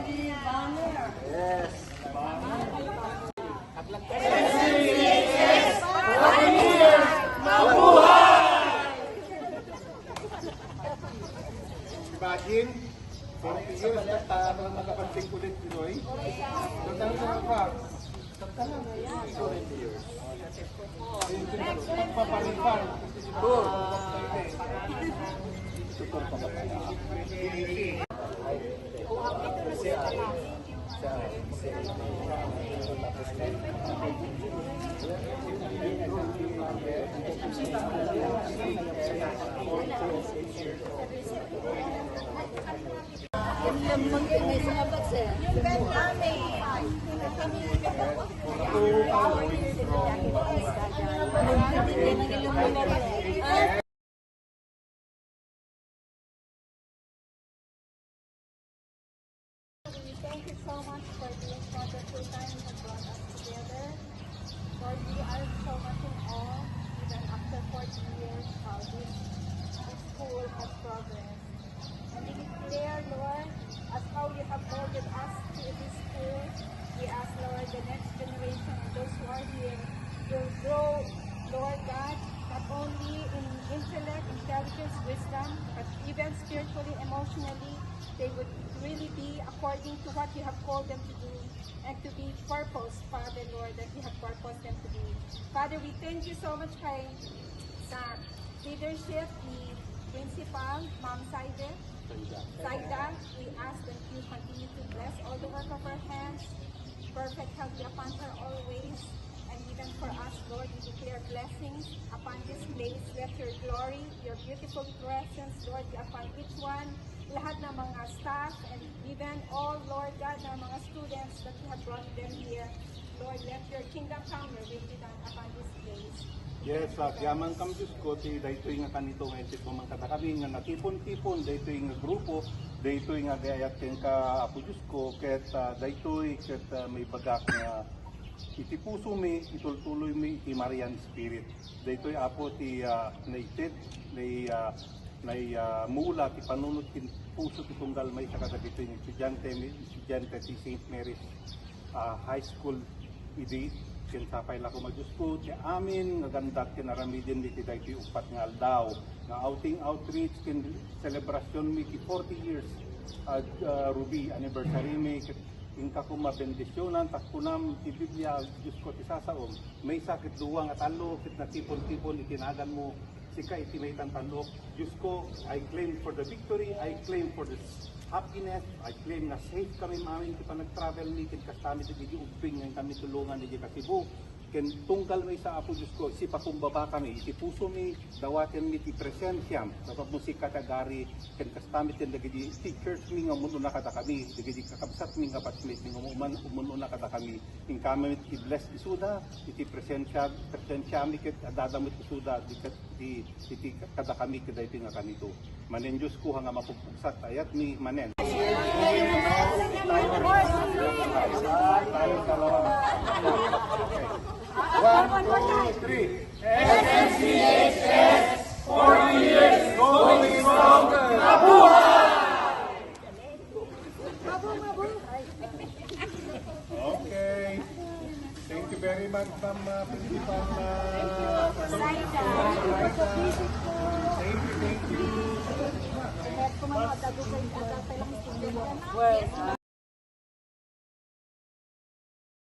Yes. Imagine, 40 years na tayo nakapanting ulit, Pinoy. Total na ba? Total na 20 years. Magpapalipan. Tour. Tutor pa ba tayo? Yung bed namin. Thank you so much for this wonderful time that brought us together. Lord, we are so much in awe, even after 40 years, how this school has progressed. And we declare, Lord, as how you have molded us to this school, we ask, Lord, the next generation and those who are here will grow, Lord God, not only in intellect, intelligence, wisdom, but even spiritually, emotionally, they would really be according to what you have called them to do and to be purposed, Father, Lord, that you have purposed them to be. Father, we thank you so much kay sa leadership ni Principal, Ma'am Saida. We ask that you continue to bless all the work of her hands, perfect health be upon her always, and even for us, Lord, we declare blessings upon this place. Let your glory, your beautiful presence, Lord, be upon each one, lahat ng mga staff, and even all, Lord God, ng mga students that you have brought them here. Lord, let your kingdom come, your will be done upon this place. Yes, yaman kam Diyos ko, daytoy nga kanito nga iti pumangkata kami nga nakipon-tipon, daytoy nga grupo, daytoy nga gayatin ka Apo Diyos ko, ket daytoy ket may bagak nga iti puso mi, itultuloy mi iti Marian Spirit. Daytoy Apo ti naited, mula ti panunot ti puso ti tunggal may sa kadagito yung estudyante ti St. Mary's High School idi. Kinsapay lako Diyos ko, ti amin nga gandak kinaramidin iti daytoy upat nga aldaw nga outing outreach kin celebration mi ti 40 years Ruby anniversary mi ingka ko mabendisyonan takunam ti Biblia Diyos ko ti sasaom may sakit duwang at alo kit natipon-tipon itinagan mo sika iti may tantanok Diyos ko I claim for the victory, I claim for the happiness, I claim na safe kami mamin kita nag-travel ni kin kastami ti di ubing nga kami tulungan di Kasibu ken tungkal may sa Apo Diyos ko si pakumbaba kami iti puso mi dawaten mi ti presensyam sa musika kagari ken kastami ti dagiti teachers mi nga umuno na kada kami dagiti kakabsat mi nga patmate mi nga umuno na kada kami ing kami ti bless isuda iti presensya mi ket adadamit isuda di kada kami ket daytoy nga kanito manen Diyos ko nga mapupugsat ayat mi manen. One, two, three. SMCHS 40 years going stronger. Okay. Thank you very much, Ma'am Principal. Thank you. Well,